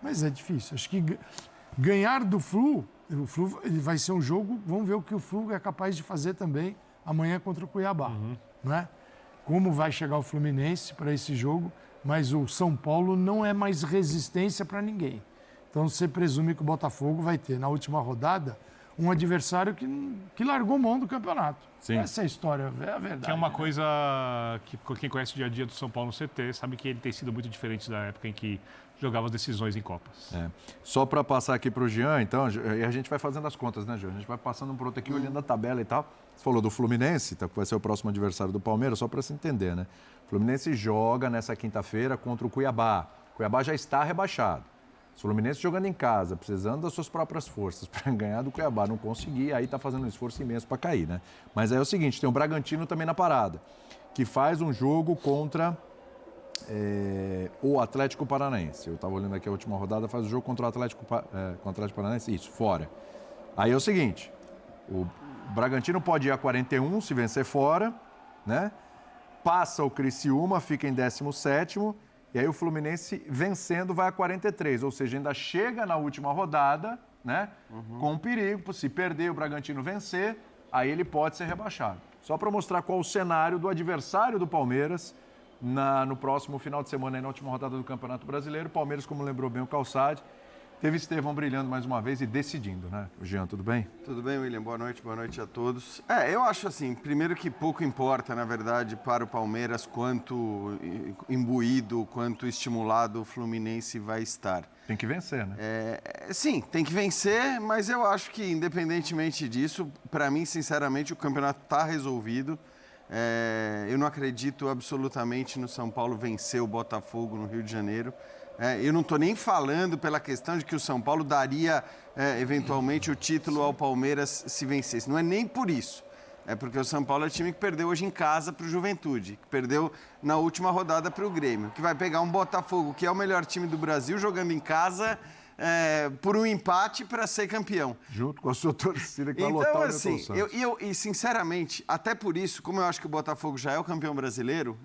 Mas é difícil. Acho que ganhar do Flu, o Flu ele vai ser um jogo, vamos ver o que o Flu é capaz de fazer também amanhã contra o Cuiabá. Né? Como vai chegar o Fluminense para esse jogo, mas o São Paulo não é mais resistência para ninguém. Então você presume que o Botafogo vai ter, na última rodada, um adversário que largou mão do campeonato. Sim. Essa é a história, é a verdade. Que é uma coisa que quem conhece o dia a dia do São Paulo no CT sabe que ele tem sido muito diferente da época em que jogava as decisões em Copas. Só para passar aqui para o Jean, então, e a gente vai fazendo as contas, né, Jean? A gente vai passando um por outro aqui, olhando a tabela e tal. Você falou do Fluminense, tá, que vai ser o próximo adversário do Palmeiras, só para se entender, né? O Fluminense joga nessa quinta-feira contra o Cuiabá. O Cuiabá já está rebaixado. O Fluminense jogando em casa, precisando das suas próprias forças para ganhar do Cuiabá, não conseguir, aí está fazendo um esforço imenso para cair, né? Mas aí é o seguinte, tem o Bragantino também na parada, que faz um jogo contra o Atlético Paranaense. Eu estava olhando aqui a última rodada, faz o jogo contra o Atlético Paranaense, isso, fora. Aí é o seguinte, o Bragantino pode ir a 41 se vencer fora, né? Passa o Criciúma, fica em 17º, e aí o Fluminense vencendo vai a 43, ou seja, ainda chega na última rodada, né? Com um perigo, se perder o Bragantino vencer, aí ele pode ser rebaixado. Só para mostrar qual o cenário do adversário do Palmeiras no próximo final de semana, aí na última rodada do Campeonato Brasileiro. O Palmeiras, como lembrou bem o Calçade, teve Estevão brilhando mais uma vez e decidindo, né? O Jean, tudo bem? Tudo bem, William? Boa noite a todos. Eu acho assim, primeiro que pouco importa, na verdade, para o Palmeiras quanto imbuído, quanto estimulado o Fluminense vai estar. Tem que vencer, né? Sim, tem que vencer, mas eu acho que, independentemente disso, para mim, sinceramente, o campeonato está resolvido. Eu não acredito absolutamente no São Paulo vencer o Botafogo no Rio de Janeiro. Eu não estou nem falando pela questão de que o São Paulo daria, eventualmente, o título ao Palmeiras se vencesse. Não é nem por isso. É porque o São Paulo é o time que perdeu hoje em casa para o Juventude, que perdeu na última rodada para o Grêmio, que vai pegar um Botafogo, que é o melhor time do Brasil, jogando em casa por um empate para ser campeão. Junto com a sua torcida que vai então, lotar o assim, Newton Santos. E sinceramente, até por isso, como eu acho que o Botafogo já é o campeão brasileiro,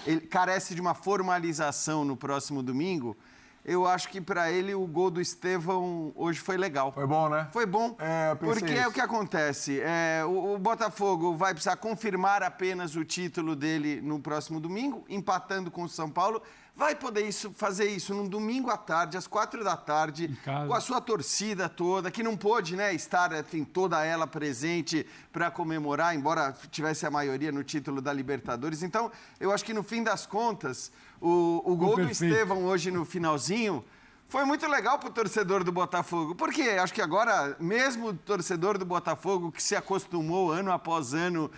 ele carece de uma formalização no próximo domingo, eu acho que para ele o gol do Estevão hoje foi legal. Foi bom, né? Foi bom, eu pensei porque isso. é o que acontece. O Botafogo vai precisar confirmar apenas o título dele no próximo domingo, empatando com o São Paulo. Vai poder fazer isso num domingo à tarde, às 4 da tarde, com a sua torcida toda, que não pôde, né, estar toda ela presente para comemorar, embora tivesse a maioria no título da Libertadores. Então, eu acho que no fim das contas, o gol do Estevão hoje no finalzinho foi muito legal para o torcedor do Botafogo, porque acho que agora, mesmo o torcedor do Botafogo, que se acostumou ano após ano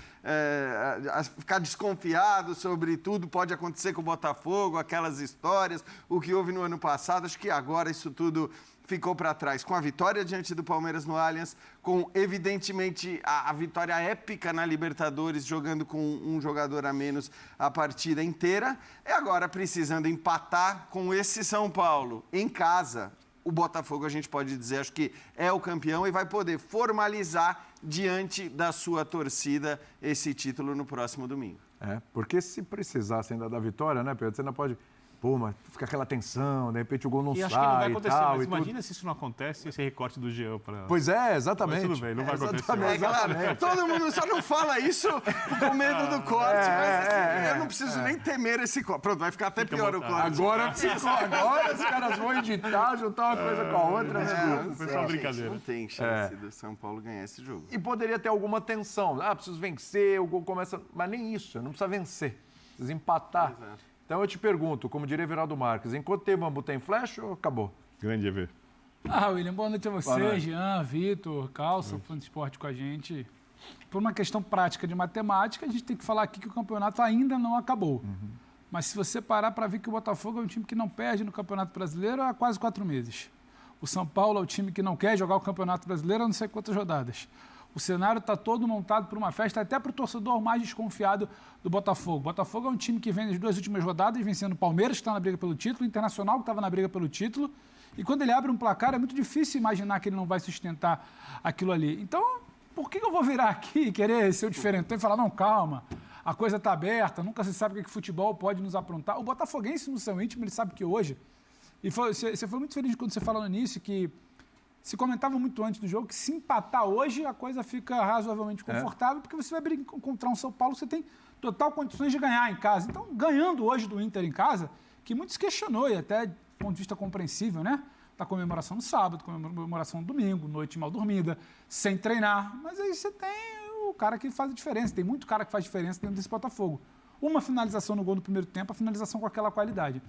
a ficar desconfiado sobre tudo pode acontecer com o Botafogo, aquelas histórias, o que houve no ano passado, acho que agora isso tudo ficou para trás. Com a vitória diante do Palmeiras no Allianz, com, evidentemente, a vitória épica na Libertadores, jogando com um jogador a menos a partida inteira, e agora precisando empatar com esse São Paulo em casa. O Botafogo, a gente pode dizer, acho que é o campeão e vai poder formalizar diante da sua torcida esse título no próximo domingo. Porque se precisasse ainda da vitória, né, Pedro? Você ainda pode... Pô, mas fica aquela tensão, de repente o gol não sai e acho que não vai acontecer, tal. Mas imagina se isso não acontece, esse recorte do Jean para... Pois é, exatamente. Mas tudo bem, não vai acontecer. Claro, todo mundo só não fala isso com medo do corte, mas assim, eu não preciso nem temer esse corte. Pronto, vai ficar até pior o corte. Agora os caras vão editar, juntar uma coisa com a outra. Foi só uma brincadeira. Não tem chance do São Paulo ganhar esse jogo. E poderia ter alguma tensão. Preciso vencer, o gol começa... Mas nem isso, não precisa vencer. Precisa empatar. Exato. Então eu te pergunto, como diria Everaldo Marques, enquanto tem bambu tem flecha ou acabou? Grande EV. William, boa noite a você, Jean, Vitor, Calça, fã de esporte com a gente. Por uma questão prática de matemática, a gente tem que falar aqui que o campeonato ainda não acabou. Mas se você parar para ver que o Botafogo é um time que não perde no Campeonato Brasileiro há quase 4 meses. O São Paulo é o time que não quer jogar o Campeonato Brasileiro há não sei quantas rodadas. O cenário está todo montado para uma festa, até para o torcedor mais desconfiado do Botafogo. O Botafogo é um time que vem nas 2 últimas rodadas, vencendo o Palmeiras, que está na briga pelo título, o Internacional, que estava na briga pelo título. E quando ele abre um placar, é muito difícil imaginar que ele não vai sustentar aquilo ali. Então, por que eu vou virar aqui e querer ser o diferentão e falar, não, calma, a coisa está aberta, nunca se sabe o que futebol pode nos aprontar. O botafoguense, no seu íntimo, ele sabe que hoje E você foi muito feliz quando você falou no início que se comentava muito antes do jogo que se empatar hoje a coisa fica razoavelmente confortável, porque você vai encontrar um São Paulo que você tem total condições de ganhar em casa. Então, ganhando hoje do Inter em casa, que muito se questionou e até do ponto de vista compreensível, né? Da comemoração no sábado, comemoração no domingo, noite mal dormida, sem treinar. Mas aí você tem o cara que faz a diferença. Tem muito cara que faz diferença dentro desse Botafogo. Uma finalização no gol no primeiro tempo, a finalização com aquela qualidade.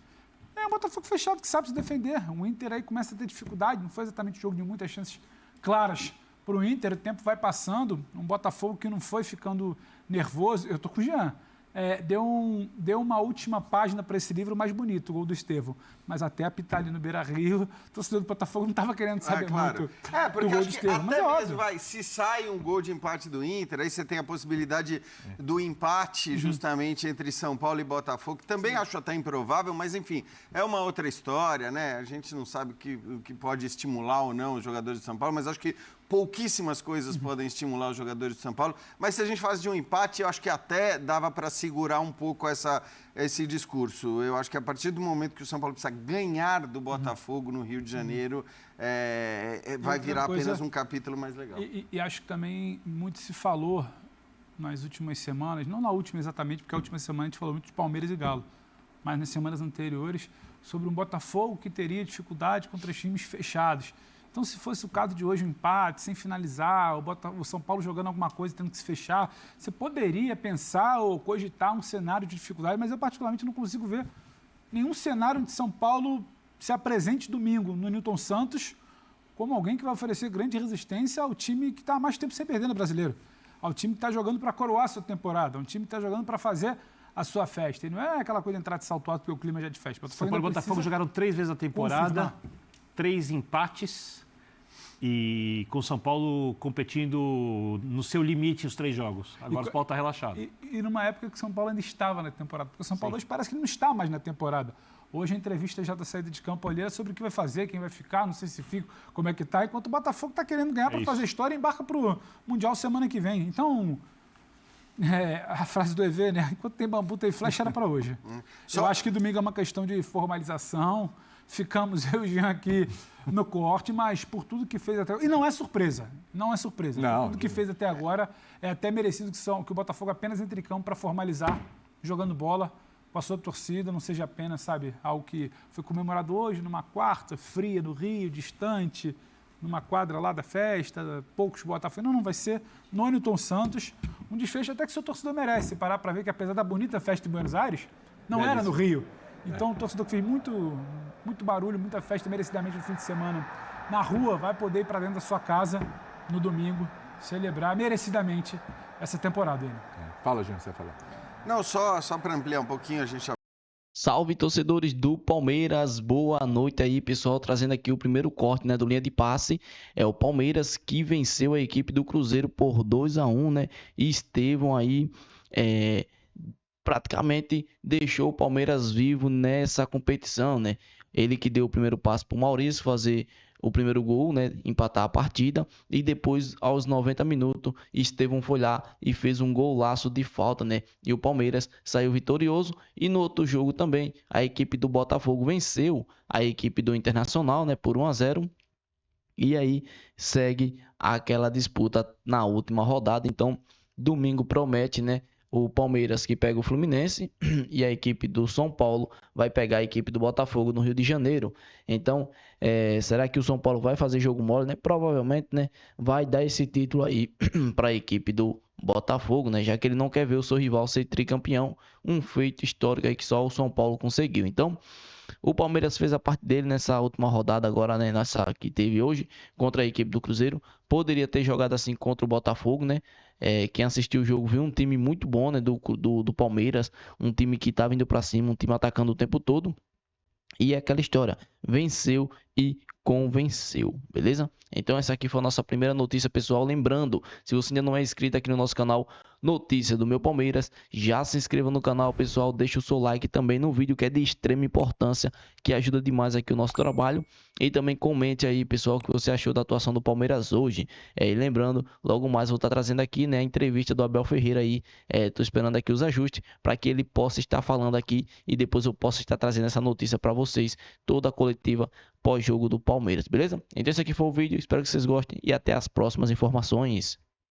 É um Botafogo fechado que sabe se defender. O Inter aí começa a ter dificuldade. Não foi exatamente um jogo de muitas chances claras para o Inter. O tempo vai passando. Um Botafogo que não foi ficando nervoso. Eu tô com o Jean. Deu uma última página para esse livro mais bonito, o gol do Estevão. Mas até apitar ali no Beira-Rio, o torcedor do Botafogo não estava querendo saber muito porque do gol acho do que Estevão. Mas até mesmo, se sai um gol de empate do Inter, aí você tem a possibilidade do empate justamente entre São Paulo e Botafogo, que também acho até improvável, mas enfim, é uma outra história, né? A gente não sabe o que pode estimular ou não os jogadores de São Paulo, mas acho que pouquíssimas coisas podem estimular os jogadores de São Paulo, mas se a gente faz de um empate, eu acho que até dava para segurar um pouco esse discurso. Eu acho que a partir do momento que o São Paulo precisa ganhar do Botafogo no Rio de Janeiro, vai virar apenas um capítulo mais legal. E acho que também muito se falou nas últimas semanas, não na última exatamente, porque a última semana a gente falou muito de Palmeiras e Galo, mas nas semanas anteriores, sobre um Botafogo que teria dificuldade contra times fechados. Então, se fosse o caso de hoje, um empate, sem finalizar, o São Paulo jogando alguma coisa, tendo que se fechar, você poderia pensar ou cogitar um cenário de dificuldade, mas eu particularmente não consigo ver nenhum cenário onde São Paulo se apresente domingo no Newton Santos como alguém que vai oferecer grande resistência ao time que está há mais tempo sem perder no Brasileiro, ao time que está jogando para coroar a sua temporada, ao time que está jogando para fazer a sua festa. E não é aquela coisa de entrar de salto alto porque o clima já é de festa. São Paulo e Botafogo jogaram 3 vezes a temporada, 3 empates e com o São Paulo competindo no seu limite os 3 jogos. Agora o São Paulo está relaxado. E numa época que o São Paulo ainda estava na temporada, porque o São Paulo hoje parece que não está mais na temporada. Hoje a entrevista já da saída de campo ali é sobre o que vai fazer, quem vai ficar, não sei se fica, como é que está, enquanto o Botafogo está querendo ganhar para fazer história e embarca para o Mundial semana que vem. Então, a frase do EV, né? Enquanto tem bambu, tem flecha, era para hoje. Eu acho que domingo é uma questão de formalização. Ficamos eu e o Jean aqui no corte, mas por tudo que fez até agora. E não é surpresa. Não é surpresa. Não, tudo que fez até agora é até merecido que o Botafogo apenas entre em campo para formalizar, jogando bola com a sua torcida, não seja apenas, sabe, algo que foi comemorado hoje, numa quarta fria no Rio, distante, numa quadra lá da festa, poucos Botafogo. Não vai ser no Newton Santos, um desfecho até que o seu torcedor merece. Parar para ver que apesar da bonita festa em Buenos Aires, não era no Rio. Então, o torcedor que fez muito barulho, muita festa merecidamente no fim de semana na rua, vai poder ir para dentro da sua casa no domingo, celebrar merecidamente essa temporada ainda. Fala, Jean, você vai falar. Não, só para ampliar um pouquinho, a gente já... Salve, torcedores do Palmeiras, boa noite aí, pessoal, trazendo aqui o primeiro corte, né, do Linha de Passe. É o Palmeiras que venceu a equipe do Cruzeiro por 2-1, né, e Estevão aí, praticamente deixou o Palmeiras vivo nessa competição, né? Ele que deu o primeiro passo para o Maurício fazer o primeiro gol, né? Empatar a partida. E depois, aos 90 minutos, Estevão foi lá e fez um golaço de falta, né? E o Palmeiras saiu vitorioso. E no outro jogo também, a equipe do Botafogo venceu a equipe do Internacional, né? Por 1-0. E aí segue aquela disputa na última rodada. Então, domingo promete, né? O Palmeiras que pega o Fluminense e a equipe do São Paulo vai pegar a equipe do Botafogo no Rio de Janeiro. Então, será que o São Paulo vai fazer jogo mole, né? Provavelmente, né? Vai dar esse título aí para a equipe do Botafogo, né? Já que ele não quer ver o seu rival ser tricampeão. Um feito histórico aí que só o São Paulo conseguiu. Então, o Palmeiras fez a parte dele nessa última rodada agora, né? Nessa que teve hoje contra a equipe do Cruzeiro. Poderia ter jogado assim contra o Botafogo, né? Quem assistiu o jogo viu um time muito bom, né? Do Palmeiras. Um time que estava indo para cima, um time atacando o tempo todo. E é aquela história, venceu e convenceu, beleza? Então essa aqui foi a nossa primeira notícia, pessoal. Lembrando, se você ainda não é inscrito aqui no nosso canal, notícia do meu Palmeiras. Já se inscreva no canal, pessoal, deixa o seu like também no vídeo, que é de extrema importância, que ajuda demais aqui o nosso trabalho. E também comente aí, pessoal, o que você achou da atuação do Palmeiras hoje. E lembrando, logo mais vou estar trazendo aqui, né, a entrevista do Abel Ferreira aí. Tô esperando aqui os ajustes para que ele possa estar falando aqui e depois eu possa estar trazendo essa notícia para vocês, toda a coletiva pós-jogo do Palmeiras, beleza? Então esse aqui foi o vídeo, espero que vocês gostem e até as próximas informações.